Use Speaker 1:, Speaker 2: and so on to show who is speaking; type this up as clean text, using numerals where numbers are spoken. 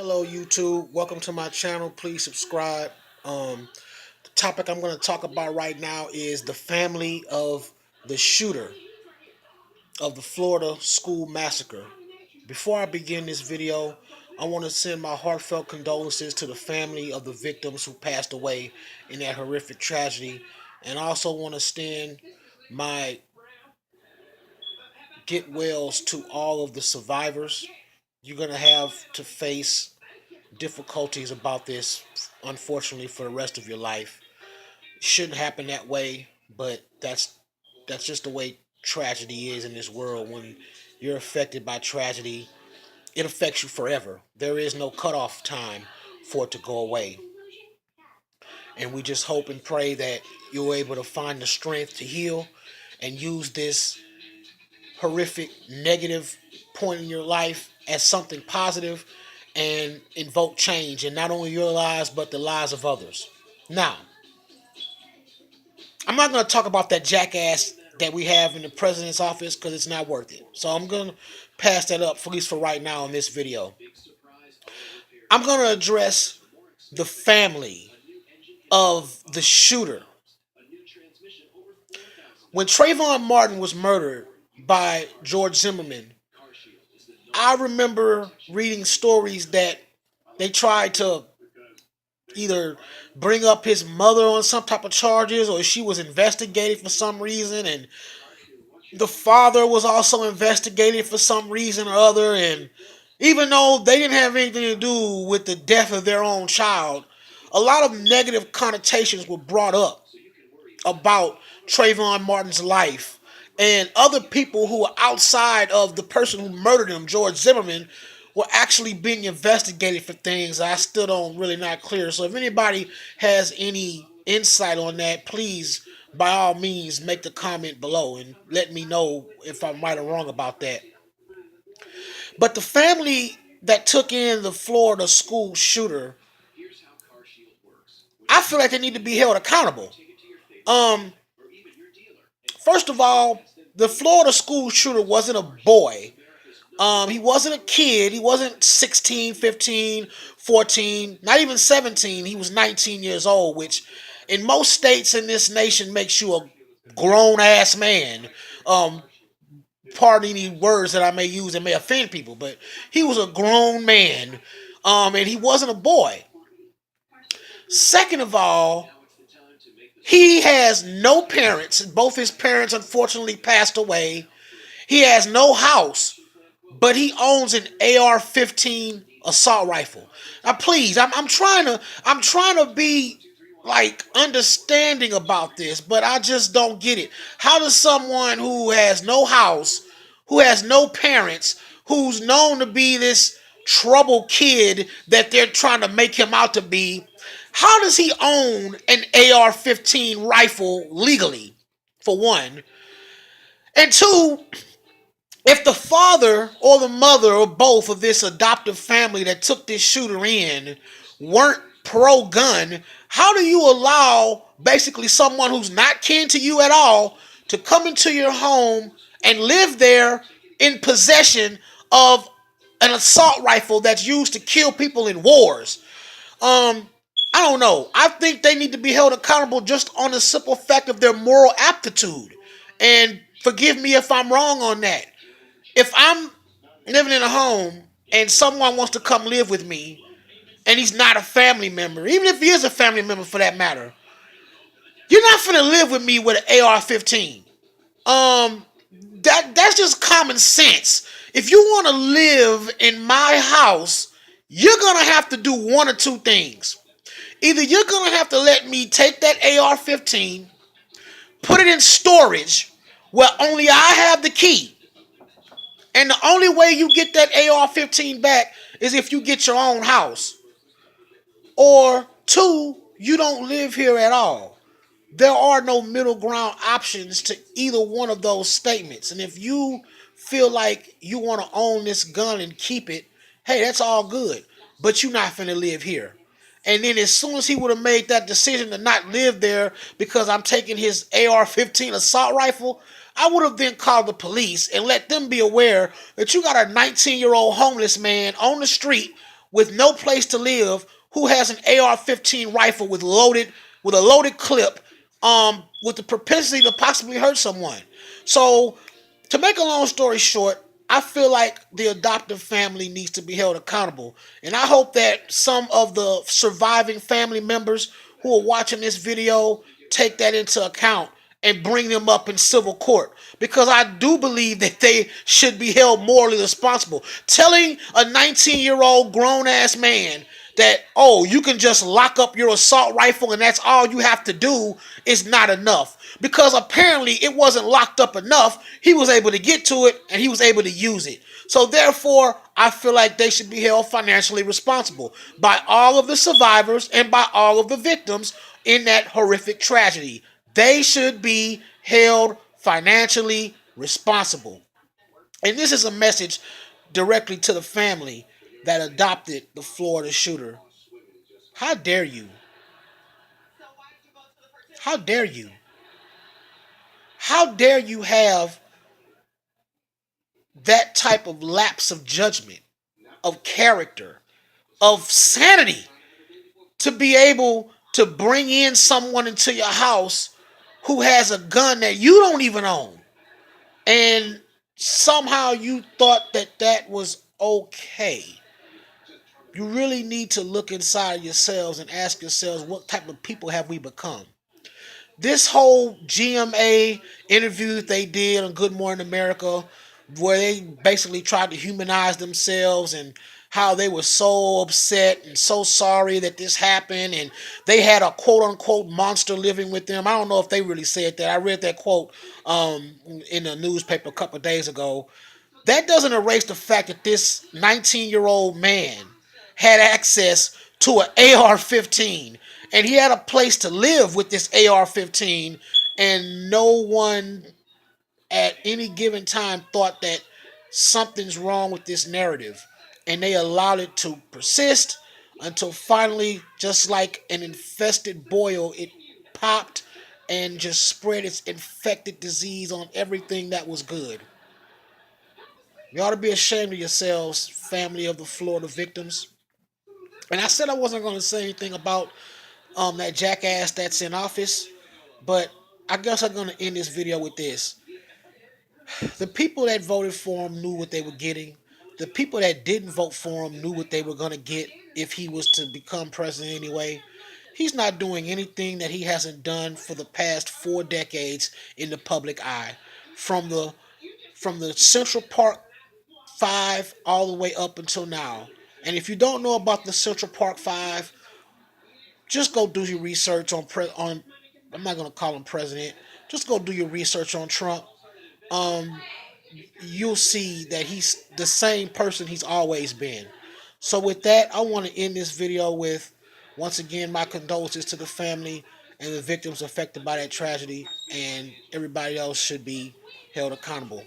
Speaker 1: Hello YouTube, welcome to my channel. Please subscribe. The topic I'm going to talk about right now is the family of the shooter of the Florida school massacre. Before I begin this video, I want to send my heartfelt condolences to the family of the victims who passed away in that horrific tragedy, and I also want to extend my get wells to all of the survivors. You're going to have to face difficulties about this, unfortunately, for the rest of your life. It shouldn't happen that way, but that's just the way tragedy is in this world. When you're affected by tragedy, it affects you forever. There is no cutoff time for it to go away. And we just hope and pray that you're able to find the strength to heal and use this horrific negative point in your life as something positive and invoke change in not only your lives but the lives of others. Now, I'm not going to talk about that jackass that we have in the president's office because it's not worth it. So I'm going to pass that up, at least for right now in this video. I'm going to address the family of the shooter. When Trayvon Martin was murdered by George Zimmerman, I remember reading stories that they tried to either bring up his mother on some type of charges or she was investigated for some reason, and the father was also investigated for some reason or other. And even though they didn't have anything to do with the death of their own child, a lot of negative connotations were brought up about Trayvon Martin's life, and other people who were outside of the person who murdered him, George Zimmerman, were actually being investigated for things I still don't really not clear. So if anybody has any insight on that, please by all means make the comment below and let me know if I'm right or wrong about that. But the family that took in the Florida school shooter, I feel like they need to be held accountable. Um, First of all, the Florida school shooter wasn't a boy. He wasn't a kid. He wasn't 16, 15, 14, not even 17. He was 19 years old, which in most states in this nation makes you a grown ass man. Um, Pardon any words that I may use that may offend people, but he was a grown man, and he wasn't a boy. Second of all, he has no parents. Both his parents unfortunately passed away. He has no house, but he owns an AR-15 assault rifle. Now, please, I'm trying to be like understanding about this, but I just don't get it. How does someone who has no house, who has no parents, who's known to be this troubled kid that they're trying to make him out to be, how does he own an AR-15 rifle legally? For one, and two, if the father or the mother or both of this adoptive family that took this shooter in weren't pro gun, how do you allow basically someone who's not kin to you at all to come into your home and live there in possession of an assault rifle that's used to kill people in wars? Um, I don't know. I think they need to be held accountable just on the simple fact of their moral aptitude. And forgive me if I'm wrong on that. If I'm living in a home and someone wants to come live with me and he's not a family member, even if he is a family member for that matter, you're not finna live with me with an AR-15. Um, that's just common sense. If you want to live in my house, you're gonna have to do one or two things. Either you're gonna have to let me take that AR-15, put it in storage where only I have the key, and the only way you get that AR-15 back is if you get your own house. Or two, you don't live here at all. There are no middle ground options to either one of those statements. And if you feel like you want to own this gun and keep it, hey, that's all good. But you're not finna live here. And then as soon as he would have made that decision to not live there because I'm taking his AR-15 assault rifle, I would have then called the police and let them be aware that you got a 19-year-old homeless man on the street with no place to live who has an AR-15 rifle with a loaded clip, with the propensity to possibly hurt someone. So, to make a long story short, I feel like the adoptive family needs to be held accountable, and I hope that some of the surviving family members who are watching this video take that into account and bring them up in civil court, because I do believe that they should be held morally responsible. Telling a 19-year-old grown ass man that, oh, you can just lock up your assault rifle and that's all you have to do is not enough. Because apparently it wasn't locked up enough. He was able to get to it and he was able to use it. So therefore, I feel like they should be held financially responsible by all of the survivors and by all of the victims in that horrific tragedy. They should be held financially responsible. And this is a message directly to the family that adopted the Florida shooter. How dare you? How dare you? How dare you have that type of lapse of judgment, of character, of sanity to be able to bring in someone into your house who has a gun that you don't even own? And somehow you thought that that was okay. You really need to look inside yourselves and ask yourselves, what type of people have we become? This whole GMA interview that they did on Good Morning America, where they basically tried to humanize themselves and how they were so upset and so sorry that this happened, and they had a quote unquote monster living with them. I don't know if they really said that. I read that quote in the newspaper a couple of days ago. That doesn't erase the fact that this 19-year-old man had access to an AR-15, and he had a place to live with this AR-15, and no one at any given time thought that something's wrong with this narrative, and they allowed it to persist until finally, just like an infested boil, it popped and just spread its infected disease on everything that was good. You ought to be ashamed of yourselves, family of the Florida victims. And I said I wasn't going to say anything about that jackass that's in office, but I guess I'm going to end this video with this. The people that voted for him knew what they were getting. The people that didn't vote for him knew what they were going to get if he was to become president anyway. He's not doing anything that he hasn't done for the past 4 decades in the public eye. From the Central Park Five all the way up until now. And if you don't know about the Central Park Five, just go do your research on. I'm not gonna call him president. Just go do your research on Trump. Um, you'll see that he's the same person he's always been. So with that, I want to end this video with, once again, my condolences to the family and the victims affected by that tragedy, and everybody else should be held accountable.